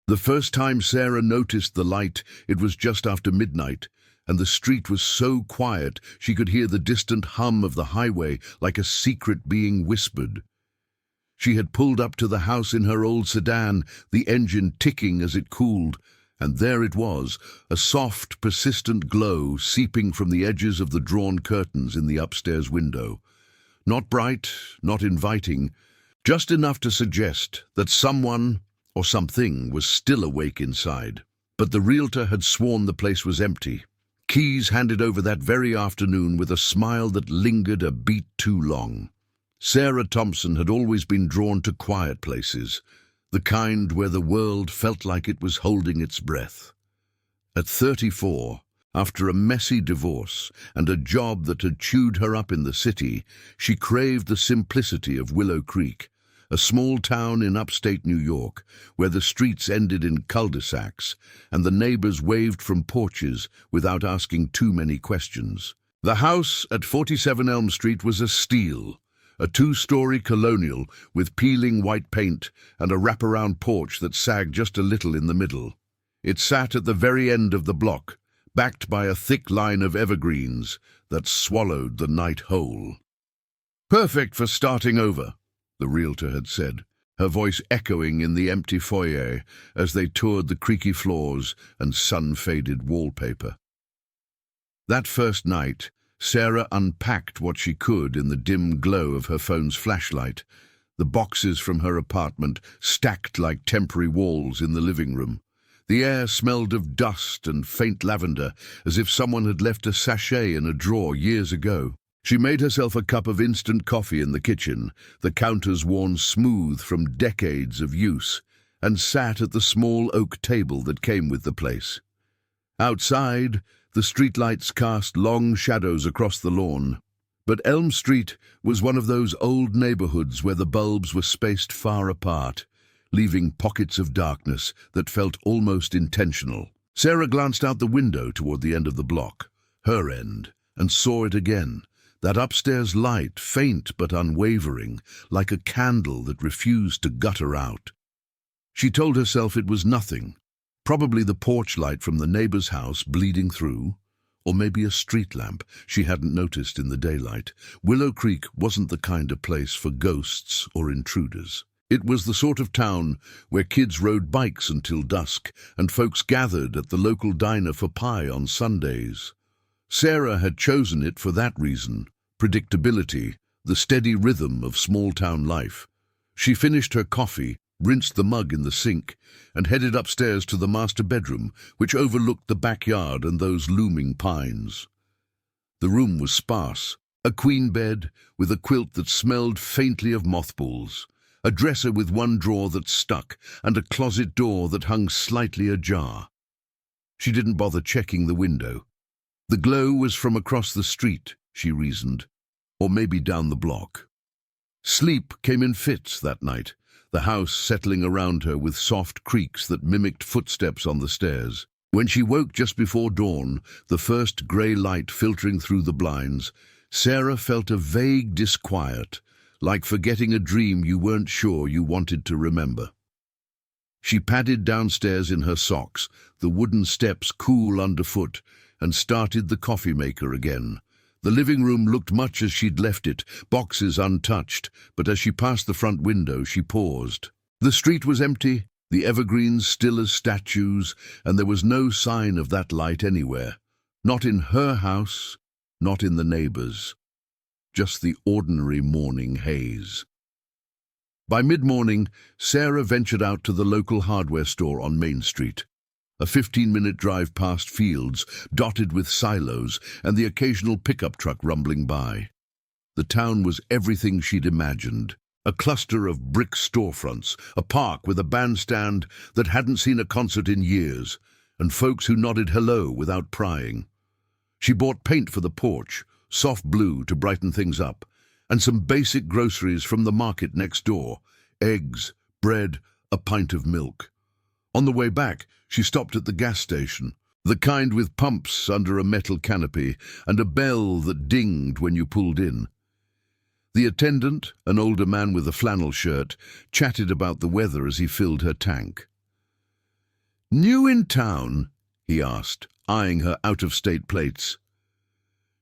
The first time Sarah noticed the light, it was just after midnight, and the street was so quiet she could hear the distant hum of the highway like a secret being whispered. She had pulled up to the house in her old sedan, the engine ticking as it cooled, and there it was, a soft, persistent glow seeping from the edges of the drawn curtains in the upstairs window. Not bright, not inviting, just enough to suggest that someone or something was still awake inside. But the realtor had sworn the place was empty. Keys handed over that very afternoon with a smile that lingered a beat too long. Sarah Thompson had always been drawn to quiet places, the kind where the world felt like it was holding its breath. At 34, after a messy divorce and a job that had chewed her up in the city, she craved the simplicity of Willow Creek, a small town in upstate New York, where the streets ended in cul-de-sacs and the neighbors waved from porches without asking too many questions. The house at 47 Elm Street was a steal, a two-story colonial with peeling white paint and a wraparound porch that sagged just a little in the middle. It sat at the very end of the block, backed by a thick line of evergreens that swallowed the night whole. "Perfect for starting over," the realtor had said, her voice echoing in the empty foyer as they toured the creaky floors and sun-faded wallpaper. That first night, Sarah unpacked what she could in the dim glow of her phone's flashlight, the boxes from her apartment stacked like temporary walls in the living room. The air smelled of dust and faint lavender, as if someone had left a sachet in a drawer years ago. She made herself a cup of instant coffee in the kitchen, the counters worn smooth from decades of use, and sat at the small oak table that came with the place. Outside, the streetlights cast long shadows across the lawn. But Elm Street was one of those old neighborhoods where the bulbs were spaced far apart, leaving pockets of darkness that felt almost intentional. Sarah glanced out the window toward the end of the block, her end, and saw it again. That upstairs light, faint but unwavering, like a candle that refused to gutter out. She told herself it was nothing, probably the porch light from the neighbor's house bleeding through, or maybe a street lamp she hadn't noticed in the daylight. Willow Creek wasn't the kind of place for ghosts or intruders. It was the sort of town where kids rode bikes until dusk and folks gathered at the local diner for pie on Sundays. Sarah had chosen it for that reason, predictability, the steady rhythm of small-town life. She finished her coffee, rinsed the mug in the sink, and headed upstairs to the master bedroom, which overlooked the backyard and those looming pines. The room was sparse, a queen bed with a quilt that smelled faintly of mothballs, a dresser with one drawer that stuck, and a closet door that hung slightly ajar. She didn't bother checking the window. The glow was from across the street, she reasoned, or maybe down the block. Sleep came in fits that night, the house settling around her with soft creaks that mimicked footsteps on the stairs. When she woke just before dawn, the first grey light filtering through the blinds, Sarah felt a vague disquiet, like forgetting a dream you weren't sure you wanted to remember. She padded downstairs in her socks, the wooden steps cool underfoot, and started the coffee maker again. The living room looked much as she'd left it, boxes untouched, but as she passed the front window, she paused. The street was empty, the evergreens still as statues, and there was no sign of that light anywhere. Not in her house, not in the neighbors. Just the ordinary morning haze. By mid-morning, Sarah ventured out to the local hardware store on Main Street. A 15-minute drive past fields, dotted with silos, and the occasional pickup truck rumbling by. The town was everything she'd imagined. A cluster of brick storefronts, a park with a bandstand that hadn't seen a concert in years, and folks who nodded hello without prying. She bought paint for the porch, soft blue to brighten things up, and some basic groceries from the market next door, eggs, bread, a pint of milk. On the way back, she stopped at the gas station, the kind with pumps under a metal canopy and a bell that dinged when you pulled in. The attendant, an older man with a flannel shirt, chatted about the weather as he filled her tank. "New in town?" he asked, eyeing her out-of-state plates.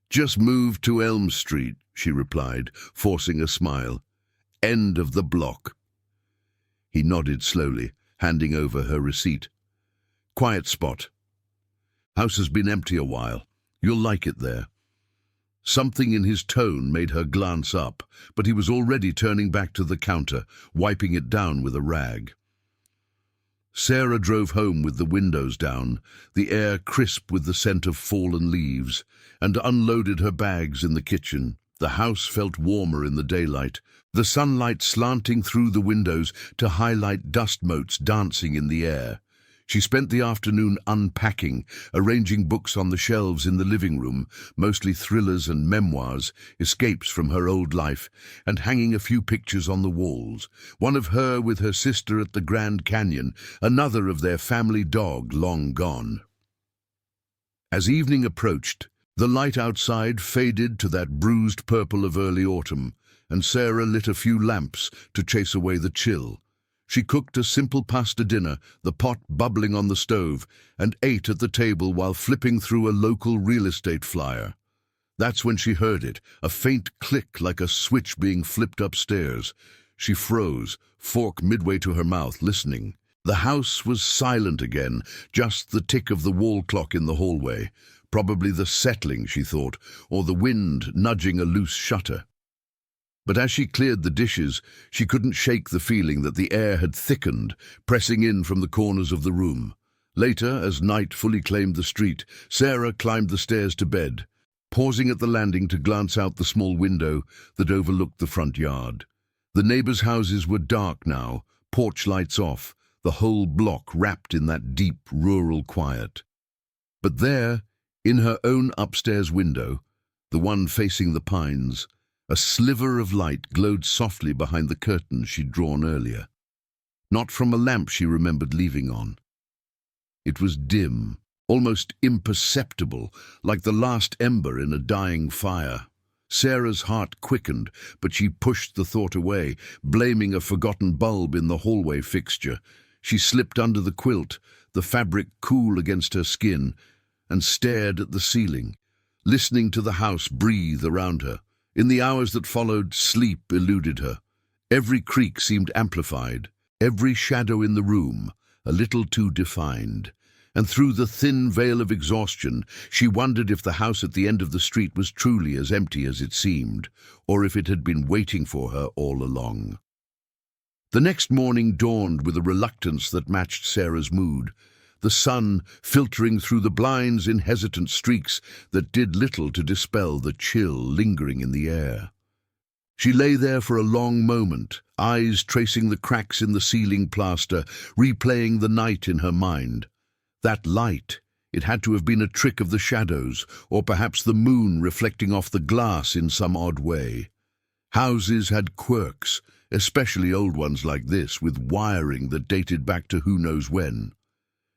"Just moved to Elm Street," she replied, forcing a smile. "End of the block." He nodded slowly, handing over her receipt. "Quiet spot. House has been empty a while. You'll like it there." Something in his tone made her glance up, but he was already turning back to the counter, wiping it down with a rag. Sarah drove home with the windows down, the air crisp with the scent of fallen leaves, and unloaded her bags in the kitchen. The house felt warmer in the daylight, the sunlight slanting through the windows to highlight dust motes dancing in the air. She spent the afternoon unpacking, arranging books on the shelves in the living room, mostly thrillers and memoirs, escapes from her old life, and hanging a few pictures on the walls, one of her with her sister at the Grand Canyon, another of their family dog long gone. As evening approached, the light outside faded to that bruised purple of early autumn, and Sarah lit a few lamps to chase away the chill. She cooked a simple pasta dinner, the pot bubbling on the stove, and ate at the table while flipping through a local real estate flyer. That's when she heard it, a faint click like a switch being flipped upstairs. She froze, fork midway to her mouth, listening. The house was silent again, just the tick of the wall clock in the hallway. Probably the settling, she thought, or the wind nudging a loose shutter. But as she cleared the dishes, she couldn't shake the feeling that the air had thickened, pressing in from the corners of the room. Later, as night fully claimed the street, Sarah climbed the stairs to bed, pausing at the landing to glance out the small window that overlooked the front yard. The neighbors' houses were dark now, porch lights off, the whole block wrapped in that deep rural quiet. But there, in her own upstairs window, the one facing the pines, a sliver of light glowed softly behind the curtains she'd drawn earlier. Not from a lamp she remembered leaving on. It was dim, almost imperceptible, like the last ember in a dying fire. Sarah's heart quickened, but she pushed the thought away, blaming a forgotten bulb in the hallway fixture. She slipped under the quilt, the fabric cool against her skin, and stared at the ceiling, listening to the house breathe around her. In the hours that followed, sleep eluded her. Every creak seemed amplified, every shadow in the room a little too defined. And through the thin veil of exhaustion, she wondered if the house at the end of the street was truly as empty as it seemed, or if it had been waiting for her all along. The next morning dawned with a reluctance that matched Sarah's mood. The sun filtering through the blinds in hesitant streaks that did little to dispel the chill lingering in the air. She lay there for a long moment, eyes tracing the cracks in the ceiling plaster, replaying the night in her mind. That light, it had to have been a trick of the shadows, or perhaps the moon reflecting off the glass in some odd way. Houses had quirks, especially old ones like this, with wiring that dated back to who knows when.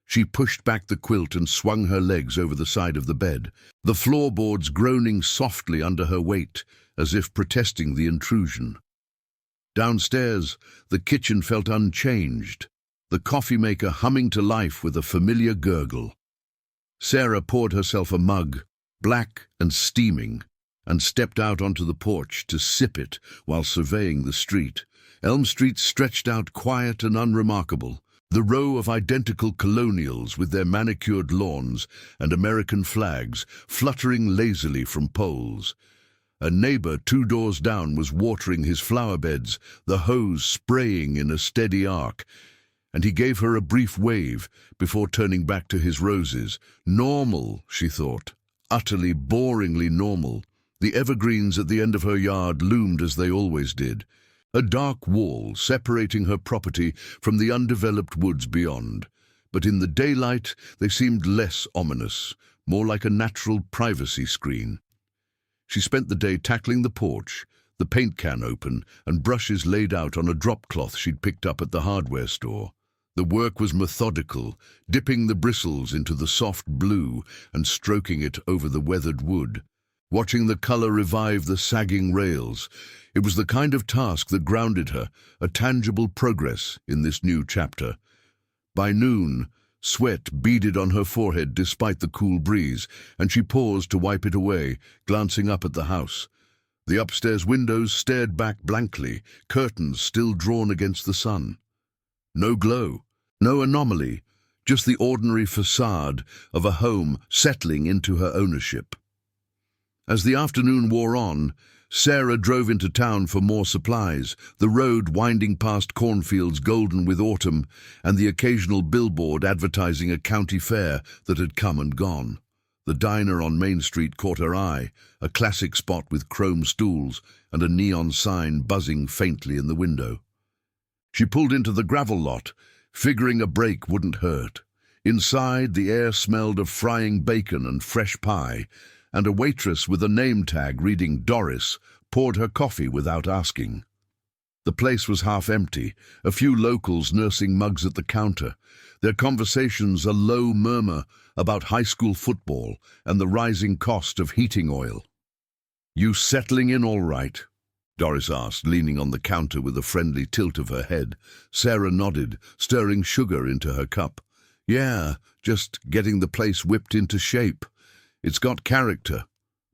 She pushed back the quilt and swung her legs over the side of the bed, the floorboards groaning softly under her weight, as if protesting the intrusion. Downstairs, the kitchen felt unchanged, the coffee maker humming to life with a familiar gurgle. Sarah poured herself a mug, black and steaming, and stepped out onto the porch to sip it while surveying the street. Elm Street stretched out quiet and unremarkable, the row of identical colonials with their manicured lawns and American flags fluttering lazily from poles. A neighbor 2 doors down was watering his flower beds, the hose spraying in a steady arc, and he gave her a brief wave before turning back to his roses. Normal, she thought, utterly boringly normal. The evergreens at the end of her yard loomed as they always did, a dark wall separating her property from the undeveloped woods beyond. But in the daylight they seemed less ominous, more like a natural privacy screen. She spent the day tackling the porch, the paint can open and brushes laid out on a drop cloth she'd picked up at the hardware store. The work was methodical, dipping the bristles into the soft blue and stroking it over the weathered wood. Watching the color revive the sagging rails, it was the kind of task that grounded her, a tangible progress in this new chapter. By noon, Sweat beaded on her forehead despite the cool breeze, and she paused to wipe it away, glancing up at the house. The upstairs windows stared back blankly, curtains still drawn against the sun. No glow, no anomaly, just the ordinary facade of a home settling into her ownership. As the afternoon wore on, Sarah drove into town for more supplies, the road winding past cornfields golden with autumn and the occasional billboard advertising a county fair that had come and gone. The diner on Main Street caught her eye, a classic spot with chrome stools and a neon sign buzzing faintly in the window. She pulled into the gravel lot, figuring a break wouldn't hurt. Inside, the air smelled of frying bacon and fresh pie, and a waitress with a name tag reading Doris poured her coffee without asking. The place was half empty, a few locals nursing mugs at the counter, their conversations a low murmur about high school football and the rising cost of heating oil. "You settling in all right?" Doris asked, leaning on the counter with a friendly tilt of her head. Sarah nodded, stirring sugar into her cup. "Yeah, just getting the place whipped into shape. It's got character."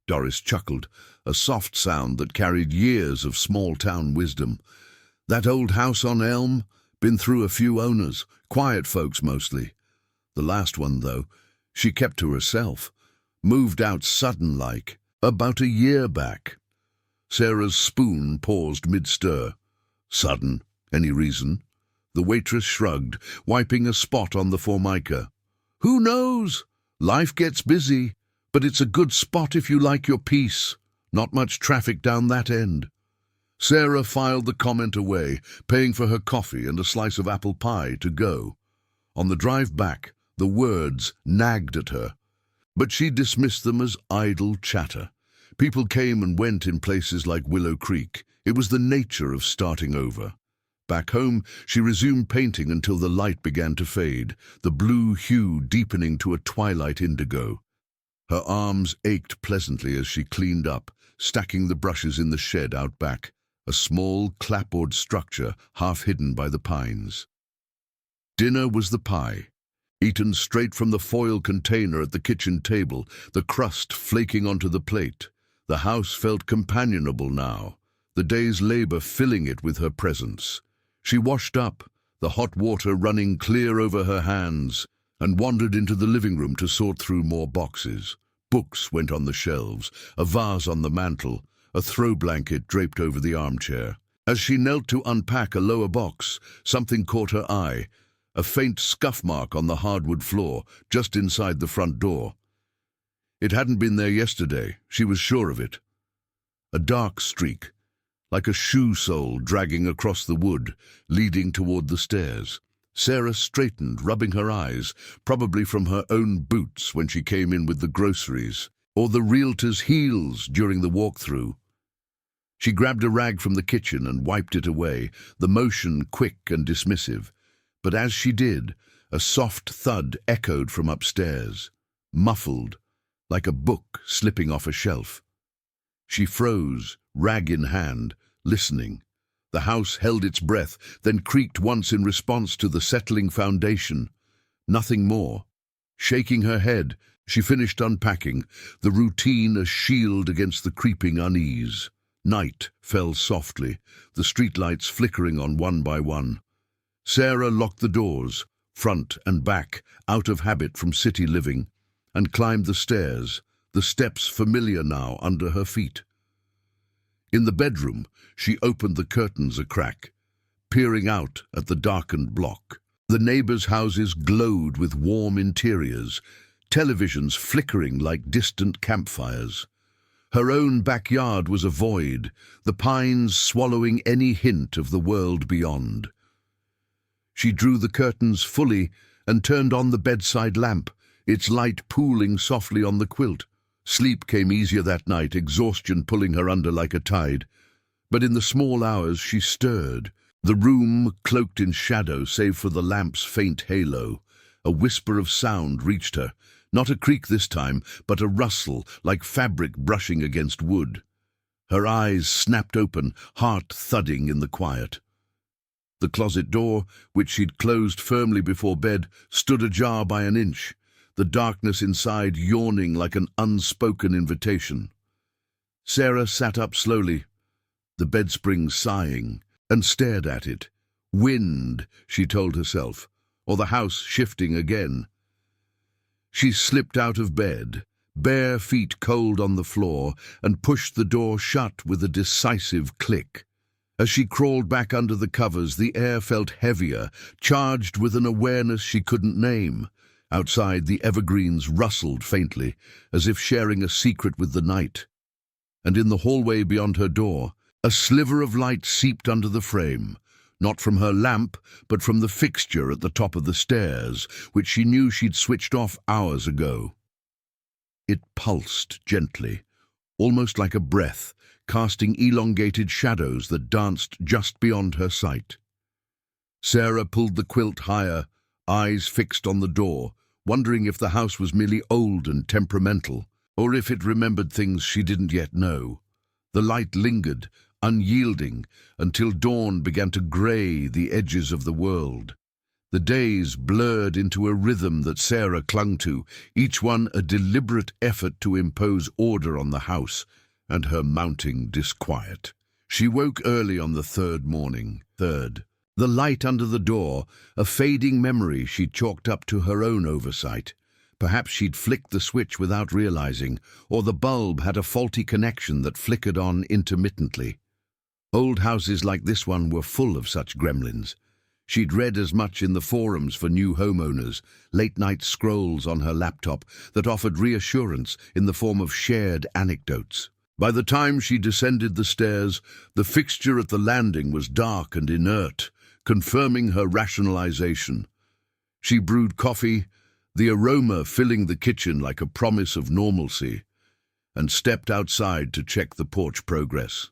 Doris chuckled, a soft sound that carried years of small-town wisdom. "That old house on Elm? Been through a few owners, quiet folks mostly. The last one, though, she kept to herself. Moved out sudden-like, about a year back." Sarah's spoon paused mid-stir. "Sudden? Any reason?" The waitress shrugged, wiping a spot on the formica. "Who knows? Life gets busy. But it's a good spot if you like your peace. Not much traffic down that end." Sarah filed the comment away, paying for her coffee and a slice of apple pie to go. On the drive back, the words nagged at her, but she dismissed them as idle chatter. People came and went in places like Willow Creek. It was the nature of starting over. Back home, she resumed painting until the light began to fade, the blue hue deepening to a twilight indigo. Her arms ached pleasantly as she cleaned up, stacking the brushes in the shed out back, a small clapboard structure half hidden by the pines. Dinner was the pie, eaten straight from the foil container at the kitchen table, the crust flaking onto the plate. The house felt companionable now, the day's labor filling it with her presence. She washed up, the hot water running clear over her hands, and wandered into the living room to sort through more boxes. Books went on the shelves, a vase on the mantel, a throw blanket draped over the armchair. As she knelt to unpack a lower box, something caught her eye, a faint scuff mark on the hardwood floor, just inside the front door. It hadn't been there yesterday, she was sure of it. A dark streak, like a shoe sole dragging across the wood, leading toward the stairs. Sarah straightened, rubbing her eyes, probably from her own boots when she came in with the groceries, or the realtor's heels during the walk-through. She grabbed a rag from the kitchen and wiped it away, the motion quick and dismissive. But as she did, a soft thud echoed from upstairs, muffled, like a book slipping off a shelf. She froze, rag in hand, listening. The house held its breath, then creaked once in response to the settling foundation. Nothing more. Shaking her head, she finished unpacking, the routine a shield against the creeping unease. Night fell softly, the streetlights flickering on one by one. Sarah locked the doors, front and back, out of habit from city living, and climbed the stairs, the steps familiar now under her feet. In the bedroom, she opened the curtains a crack, peering out at the darkened block. The neighbors' houses glowed with warm interiors, televisions flickering like distant campfires. Her own backyard was a void, the pines swallowing any hint of the world beyond. She drew the curtains fully and turned on the bedside lamp, its light pooling softly on the quilt. Sleep came easier that night, exhaustion pulling her under like a tide. But in the small hours she stirred, the room cloaked in shadow save for the lamp's faint halo. A whisper of sound reached her, not a creak this time, but a rustle like fabric brushing against wood. Her eyes snapped open, heart thudding in the quiet. The closet door, which she'd closed firmly before bed, stood ajar by an inch, the darkness inside yawning like an unspoken invitation. Sarah sat up slowly, the bedspring sighing, and stared at it. Wind, she told herself, or the house shifting again. She slipped out of bed, bare feet cold on the floor, and pushed the door shut with a decisive click. As she crawled back under the covers, the air felt heavier, charged with an awareness she couldn't name. Outside, the evergreens rustled faintly, as if sharing a secret with the night. And in the hallway beyond her door, a sliver of light seeped under the frame, not from her lamp, but from the fixture at the top of the stairs, which she knew she'd switched off hours ago. It pulsed gently, almost like a breath, casting elongated shadows that danced just beyond her sight. Sarah pulled the quilt higher, eyes fixed on the door, wondering if the house was merely old and temperamental, or if it remembered things she didn't yet know. The light lingered, unyielding, until dawn began to grey the edges of the world. The days blurred into a rhythm that Sarah clung to, each one a deliberate effort to impose order on the house and her mounting disquiet. She woke early on the third morning. The light under the door, a fading memory she'd chalked up to her own oversight. Perhaps she'd flicked the switch without realizing, or the bulb had a faulty connection that flickered on intermittently. Old houses like this one were full of such gremlins. She'd read as much in the forums for new homeowners, late-night scrolls on her laptop that offered reassurance in the form of shared anecdotes. By the time she descended the stairs, the fixture at the landing was dark and inert, confirming her rationalization. She brewed coffee, the aroma filling the kitchen like a promise of normalcy, and stepped outside to check the porch progress.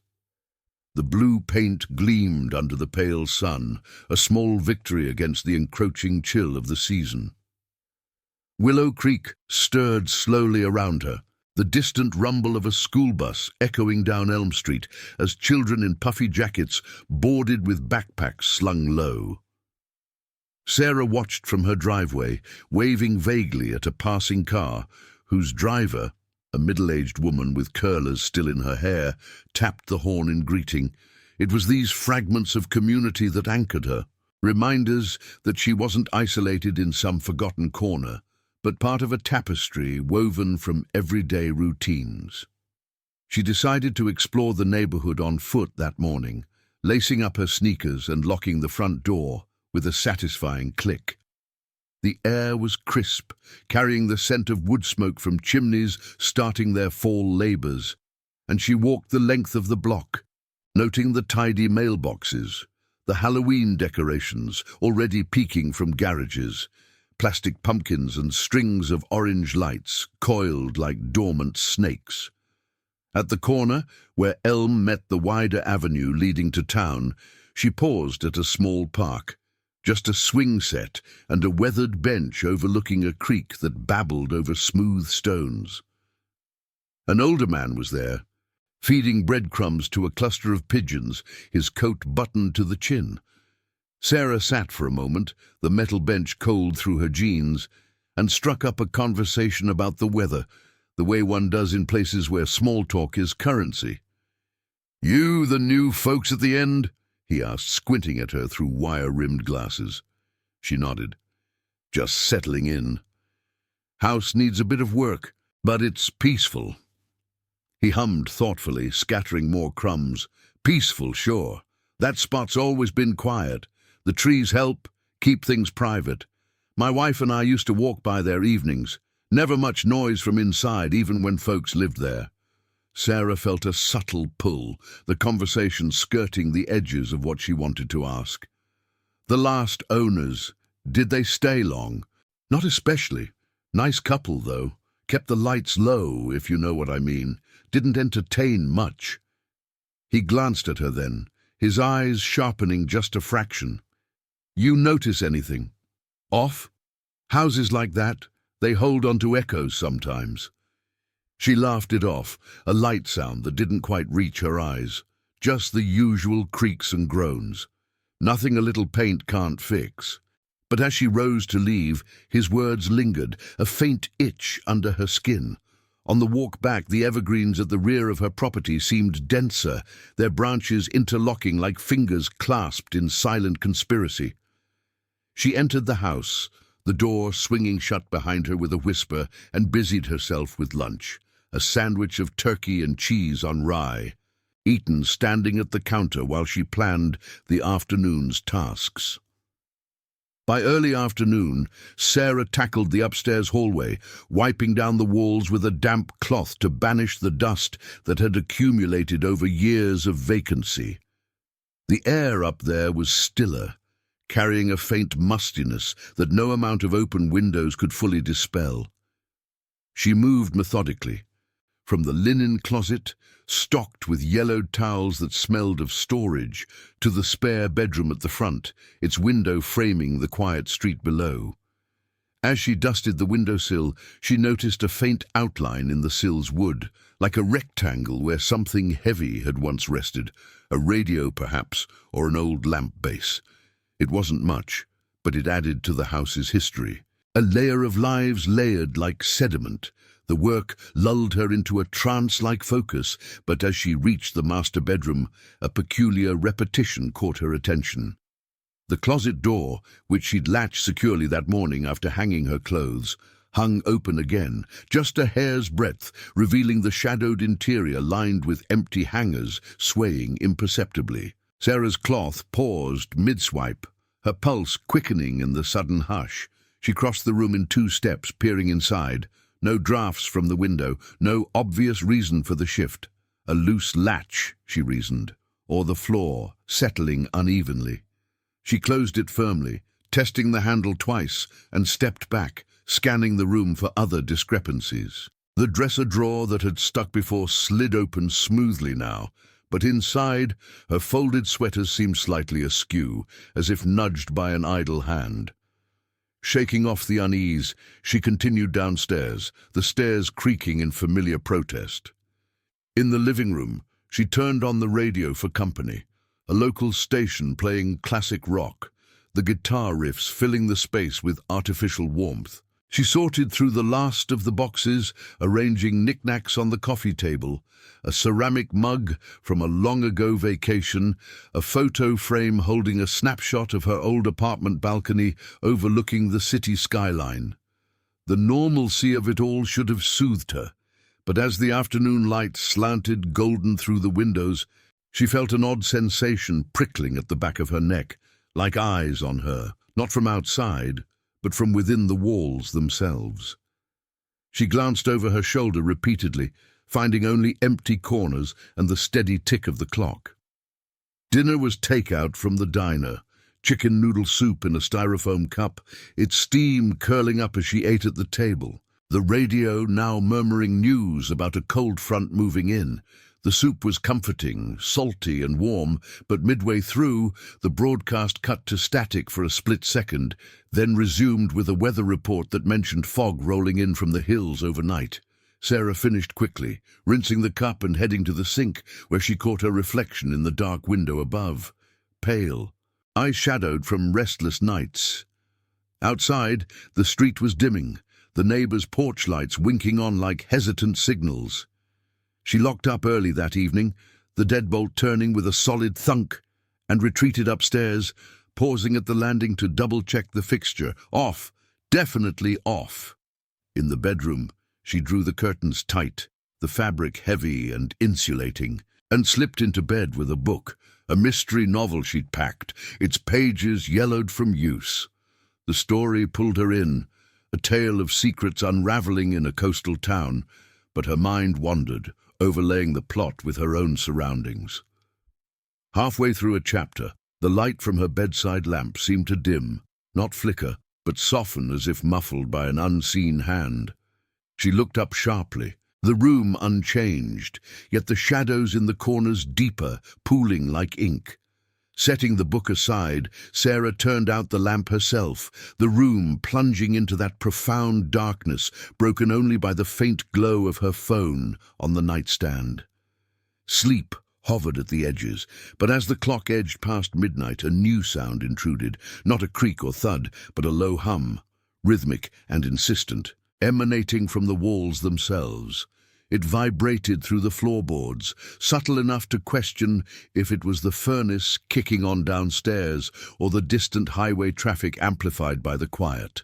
The blue paint gleamed under the pale sun, a small victory against the encroaching chill of the season. Willow Creek stirred slowly around her, the distant rumble of a school bus echoing down Elm Street as children in puffy jackets boarded with backpacks slung low. Sarah watched from her driveway, waving vaguely at a passing car, whose driver, a middle-aged woman with curlers still in her hair, tapped the horn in greeting. It was these fragments of community that anchored her, reminders that she wasn't isolated in some forgotten corner, but part of a tapestry woven from everyday routines. She decided to explore the neighborhood on foot that morning, lacing up her sneakers and locking the front door with a satisfying click. The air was crisp, carrying the scent of wood smoke from chimneys starting their fall labors, and she walked the length of the block, noting the tidy mailboxes, the Halloween decorations already peeking from garages, plastic pumpkins and strings of orange lights coiled like dormant snakes. At the corner, where Elm met the wider avenue leading to town, she paused at a small park, just a swing set and a weathered bench overlooking a creek that babbled over smooth stones. An older man was there, feeding breadcrumbs to a cluster of pigeons, his coat buttoned to the chin. Sarah sat for a moment, the metal bench cold through her jeans, and struck up a conversation about the weather, the way one does in places where small talk is currency. "You the new folks at the end?" he asked, squinting at her through wire-rimmed glasses. She nodded. "Just settling in. House needs a bit of work, but it's peaceful." He hummed thoughtfully, scattering more crumbs. "Peaceful, sure. That spot's always been quiet. The trees help, keep things private. My wife and I used to walk by there evenings. Never much noise from inside, even when folks lived there." Sarah felt a subtle pull, the conversation skirting the edges of what she wanted to ask. "The last owners, did they stay long?" "Not especially. Nice couple, though. Kept the lights low, if you know what I mean. Didn't entertain much." He glanced at her then, his eyes sharpening just a fraction. "You notice anything? Off? Houses like that, they hold on to echoes sometimes." She laughed it off, a light sound that didn't quite reach her eyes, just the usual creaks and groans. Nothing a little paint can't fix. But as she rose to leave, his words lingered, a faint itch under her skin. On the walk back, the evergreens at the rear of her property seemed denser, their branches interlocking like fingers clasped in silent conspiracy. She entered the house, the door swinging shut behind her with a whisper, and busied herself with lunch, a sandwich of turkey and cheese on rye, eaten standing at the counter while she planned the afternoon's tasks. By early afternoon, Sarah tackled the upstairs hallway, wiping down the walls with a damp cloth to banish the dust that had accumulated over years of vacancy. The air up there was stiller, carrying a faint mustiness that no amount of open windows could fully dispel. She moved methodically, from the linen closet, stocked with yellowed towels that smelled of storage, to the spare bedroom at the front, its window framing the quiet street below. As she dusted the windowsill, she noticed a faint outline in the sill's wood, like a rectangle where something heavy had once rested, a radio perhaps, or an old lamp base. It wasn't much, but it added to the house's history. A layer of lives layered like sediment. The work lulled her into a trance-like focus, but as she reached the master bedroom, a peculiar repetition caught her attention. The closet door, which she'd latched securely that morning after hanging her clothes, hung open again, just a hair's breadth, revealing the shadowed interior lined with empty hangers, swaying imperceptibly. Sarah's cloth paused mid-swipe, her pulse quickening in the sudden hush. She crossed the room in 2 steps, peering inside. No drafts from the window, no obvious reason for the shift. A loose latch, she reasoned, or the floor, settling unevenly. She closed it firmly, testing the handle twice, and stepped back, scanning the room for other discrepancies. The dresser drawer that had stuck before slid open smoothly now, but inside, her folded sweaters seemed slightly askew, as if nudged by an idle hand. Shaking off the unease, she continued downstairs, the stairs creaking in familiar protest. In the living room, she turned on the radio for company, a local station playing classic rock, the guitar riffs filling the space with artificial warmth. She sorted through the last of the boxes, arranging knickknacks on the coffee table, a ceramic mug from a long-ago vacation, a photo frame holding a snapshot of her old apartment balcony overlooking the city skyline. The normalcy of it all should have soothed her, but as the afternoon light slanted golden through the windows, she felt an odd sensation prickling at the back of her neck, like eyes on her, not from outside, but from within the walls themselves. She glanced over her shoulder repeatedly, finding only empty corners and the steady tick of the clock. Dinner was takeout from the diner, chicken noodle soup in a styrofoam cup, its steam curling up as she ate at the table. The radio now murmuring news about a cold front moving in. The soup was comforting, salty and warm, but midway through, the broadcast cut to static for a split second, then resumed with a weather report that mentioned fog rolling in from the hills overnight. Sarah finished quickly, rinsing the cup and heading to the sink, where she caught her reflection in the dark window above. Pale, eye-shadowed from restless nights. Outside, the street was dimming, the neighbors' porch lights winking on like hesitant signals. She locked up early that evening, the deadbolt turning with a solid thunk, and retreated upstairs, pausing at the landing to double-check the fixture. Off, definitely off. In the bedroom, she drew the curtains tight, the fabric heavy and insulating, and slipped into bed with a book, a mystery novel she'd packed, its pages yellowed from use. The story pulled her in, a tale of secrets unraveling in a coastal town, but her mind wandered, overlaying the plot with her own surroundings. Halfway through a chapter, the light from her bedside lamp seemed to dim, not flicker, but soften as if muffled by an unseen hand. She looked up sharply, the room unchanged, yet the shadows in the corners deeper, pooling like ink. Setting the book aside, Sarah turned out the lamp herself, the room plunging into that profound darkness, broken only by the faint glow of her phone on the nightstand. Sleep, hovered at the edges, but as the clock edged past midnight, a new sound intruded, not a creak or thud, but a low hum, rhythmic and insistent, emanating from the walls themselves. It vibrated through the floorboards, subtle enough to question if it was the furnace kicking on downstairs or the distant highway traffic amplified by the quiet.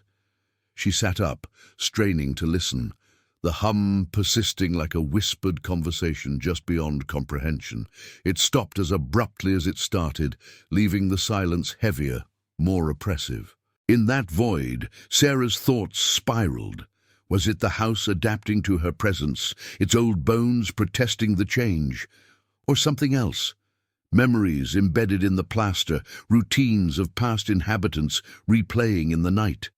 She sat up, straining to listen, the hum persisting like a whispered conversation just beyond comprehension. It stopped as abruptly as it started, leaving the silence heavier, more oppressive. In that void, Sarah's thoughts spiraled. Was it the house adapting to her presence, its old bones protesting the change? Or something else? Memories embedded in the plaster, routines of past inhabitants replaying in the night.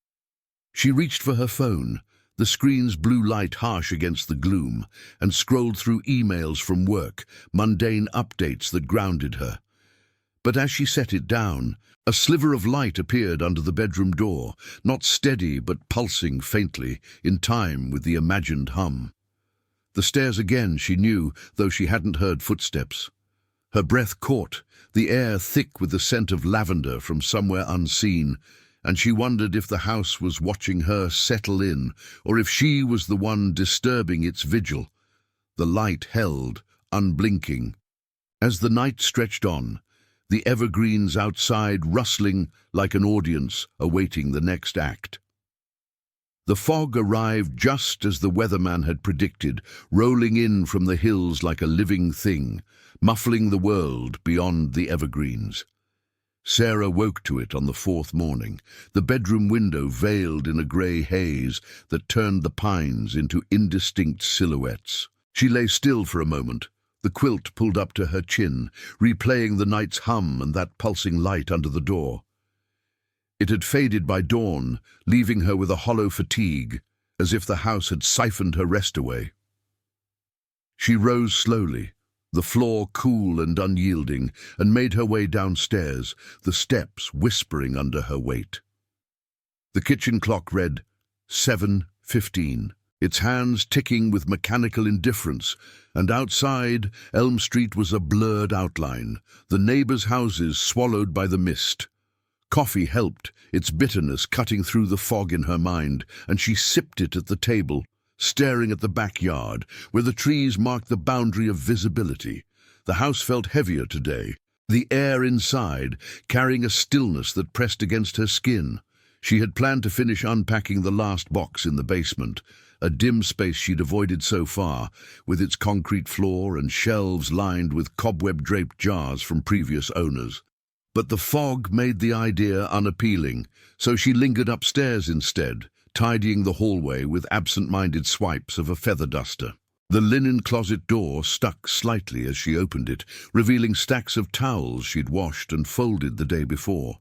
She reached for her phone, the screen's blue light harsh against the gloom, and scrolled through emails from work, mundane updates that grounded her. But as she set it down, a sliver of light appeared under the bedroom door, not steady but pulsing faintly, in time with the imagined hum. The stairs again, she knew, though she hadn't heard footsteps. Her breath caught, the air thick with the scent of lavender from somewhere unseen, and she wondered if the house was watching her settle in, or if she was the one disturbing its vigil. The light held, unblinking. As the night stretched on, the evergreens outside rustling like an audience awaiting the next act. The fog arrived just as the weatherman had predicted, rolling in from the hills like a living thing, muffling the world beyond the evergreens. Sarah woke to it on the fourth morning, the bedroom window veiled in a grey haze that turned the pines into indistinct silhouettes. She lay still for a moment, the quilt pulled up to her chin, replaying the night's hum and that pulsing light under the door. It had faded by dawn, leaving her with a hollow fatigue, as if the house had siphoned her rest away. She rose slowly, the floor cool and unyielding, and made her way downstairs, the steps whispering under her weight. The kitchen clock read 7:15. Its hands ticking with mechanical indifference, and outside, Elm Street was a blurred outline, the neighbors' houses swallowed by the mist. Coffee helped, its bitterness cutting through the fog in her mind, and she sipped it at the table, staring at the backyard, where the trees marked the boundary of visibility. The house felt heavier today, the air inside carrying a stillness that pressed against her skin. She had planned to finish unpacking the last box in the basement, a dim space she'd avoided so far, with its concrete floor and shelves lined with cobweb-draped jars from previous owners. But the fog made the idea unappealing, so she lingered upstairs instead, tidying the hallway with absent-minded swipes of a feather duster. The linen closet door stuck slightly as she opened it, revealing stacks of towels she'd washed and folded the day before.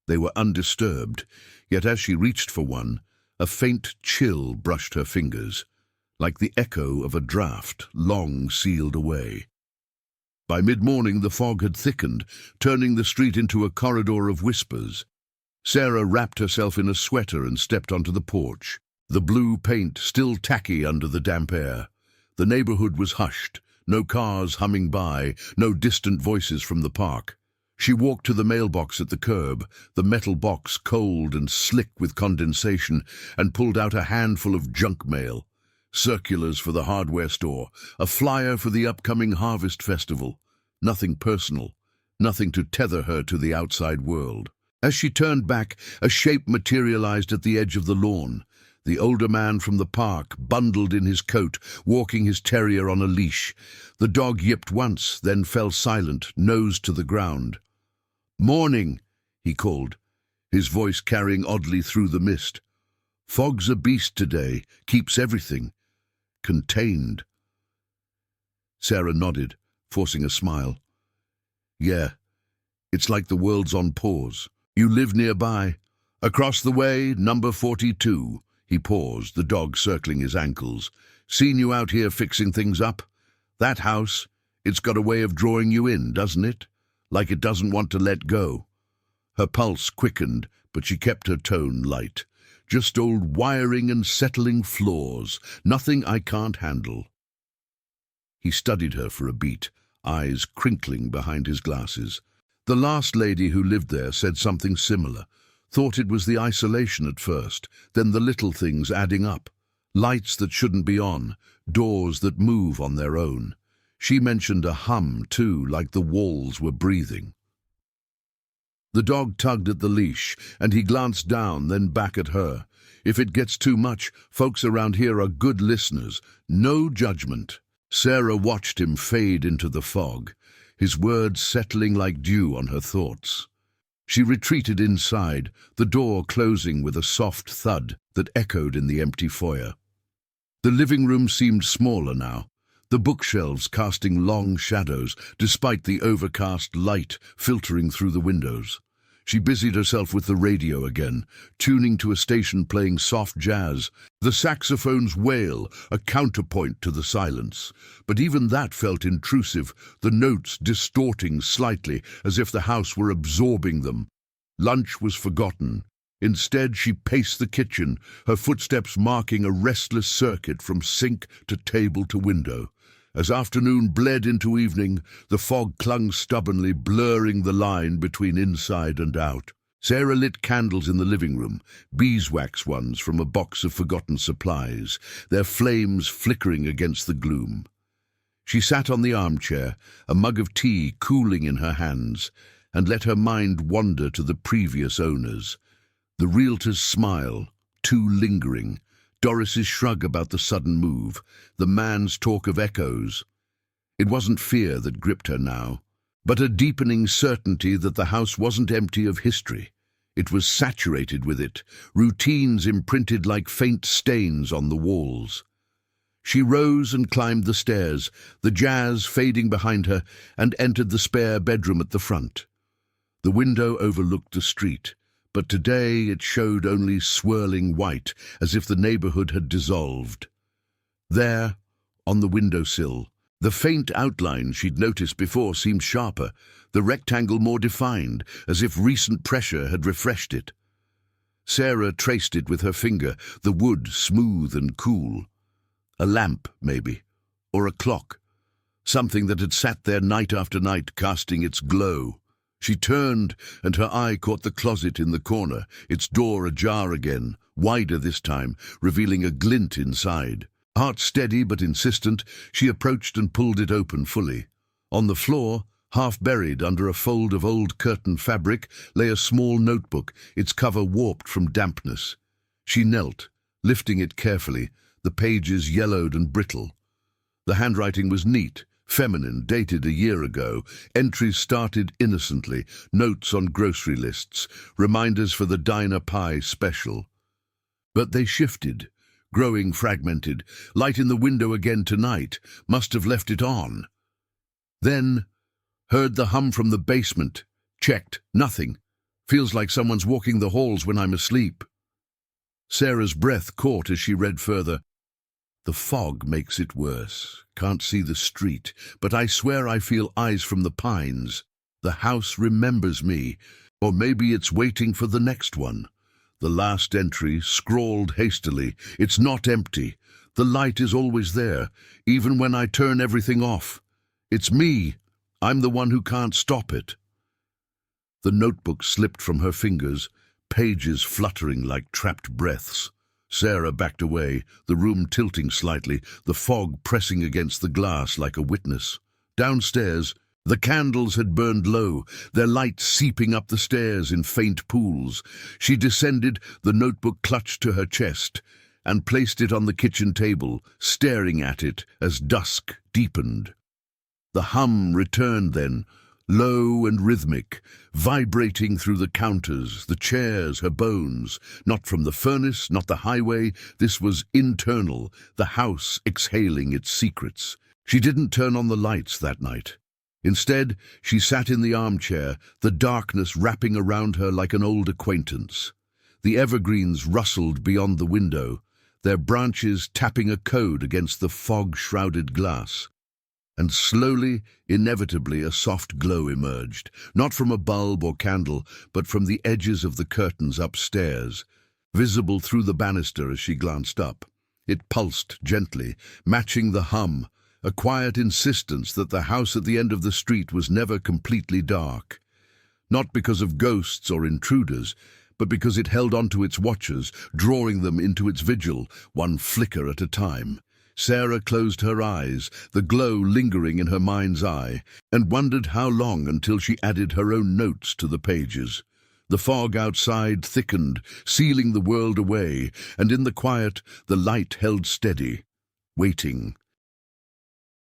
They were undisturbed, yet as she reached for one, a faint chill brushed her fingers, like the echo of a draught long sealed away. By mid-morning the fog had thickened, turning the street into a corridor of whispers. Sarah wrapped herself in a sweater and stepped onto the porch, the blue paint still tacky under the damp air. The neighborhood was hushed, no cars humming by, no distant voices from the park. She walked to the mailbox at the curb, the metal box cold and slick with condensation, and pulled out a handful of junk mail. Circulars for the hardware store, a flyer for the upcoming Harvest Festival. Nothing personal, nothing to tether her to the outside world. As she turned back, a shape materialized at the edge of the lawn. The older man from the park, bundled in his coat, walking his terrier on a leash. The dog yipped once, then fell silent, nose to the ground. "Morning," he called, his voice carrying oddly through the mist. "Fog's a beast today, keeps everything contained." Sarah nodded, forcing a smile. "Yeah, it's like the world's on pause. You live nearby?" "Across the way, number 42. He paused, the dog circling his ankles. "Seen you out here fixing things up? That house, it's got a way of drawing you in, doesn't it? Like it doesn't want to let go." Her pulse quickened, but she kept her tone light. "Just old wiring and settling flaws. Nothing I can't handle." He studied her for a beat, eyes crinkling behind his glasses. The last lady who lived there said something similar. Thought it was the isolation at first, then the little things adding up. Lights that shouldn't be on, doors that move on their own. She mentioned a hum, too, like the walls were breathing. The dog tugged at the leash, and he glanced down, then back at her. If it gets too much, folks around here are good listeners. No judgment. Sarah watched him fade into the fog, his words settling like dew on her thoughts. She retreated inside, the door closing with a soft thud that echoed in the empty foyer. The living room seemed smaller now, the bookshelves casting long shadows despite the overcast light filtering through the windows. She busied herself with the radio again, tuning to a station playing soft jazz, the saxophone's wail a counterpoint to the silence. But even that felt intrusive, the notes distorting slightly as if the house were absorbing them. Lunch was forgotten. Instead, she paced the kitchen, her footsteps marking a restless circuit from sink to table to window. As afternoon bled into evening, the fog clung stubbornly, blurring the line between inside and out. Sarah lit candles in the living room, beeswax ones from a box of forgotten supplies, their flames flickering against the gloom. She sat on the armchair, a mug of tea cooling in her hands, and let her mind wander to the previous owners. The realtor's smile, too lingering, Doris's shrug about the sudden move, the man's talk of echoes. It wasn't fear that gripped her now, but a deepening certainty that the house wasn't empty of history. It was saturated with it, routines imprinted like faint stains on the walls. She rose and climbed the stairs, the jazz fading behind her, and entered the spare bedroom at the front. The window overlooked the street, but today it showed only swirling white, as if the neighborhood had dissolved. There, on the windowsill, the faint outline she'd noticed before seemed sharper, the rectangle more defined, as if recent pressure had refreshed it. Sarah traced it with her finger, the wood smooth and cool. A lamp, maybe, or a clock, something that had sat there night after night, casting its glow. She turned, and her eye caught the closet in the corner, its door ajar again, wider this time, revealing a glint inside. Heart steady but insistent, she approached and pulled it open fully. On the floor, half buried under a fold of old curtain fabric, lay a small notebook, its cover warped from dampness. She knelt, lifting it carefully, the pages yellowed and brittle. The handwriting was neat, feminine, dated a year ago. Entries started innocently, notes on grocery lists, reminders for the diner pie special. But they shifted, growing fragmented. Light in the window again tonight, must have left it on. Then, heard the hum from the basement. Checked, nothing. Feels like someone's walking the halls when I'm asleep. Sarah's breath caught as she read further. The fog makes it worse. Can't see the street, but I swear I feel eyes from the pines. The house remembers me, or maybe it's waiting for the next one. The last entry, scrawled hastily, it's not empty. The light is always there, even when I turn everything off. It's me. I'm the one who can't stop it. The notebook slipped from her fingers, pages fluttering like trapped breaths. Sarah backed away, the room tilting slightly, the fog pressing against the glass like a witness. Downstairs, the candles had burned low, their light seeping up the stairs in faint pools. She descended, the notebook clutched to her chest, and placed it on the kitchen table, staring at it as dusk deepened. The hum returned then, low and rhythmic, vibrating through the counters, the chairs, her bones. Not from the furnace, not the highway. This was internal, the house exhaling its secrets. She didn't turn on the lights that night. Instead, she sat in the armchair, the darkness wrapping around her like an old acquaintance. The evergreens rustled beyond the window, their branches tapping a code against the fog-shrouded glass. And slowly, inevitably, a soft glow emerged, not from a bulb or candle, but from the edges of the curtains upstairs, visible through the banister as she glanced up. It pulsed gently, matching the hum, a quiet insistence that the house at the end of the street was never completely dark. Not because of ghosts or intruders, but because it held on to its watchers, drawing them into its vigil, one flicker at a time. Sarah closed her eyes, the glow lingering in her mind's eye, and wondered how long until she added her own notes to the pages. The fog outside thickened, sealing the world away, and in the quiet, the light held steady, waiting,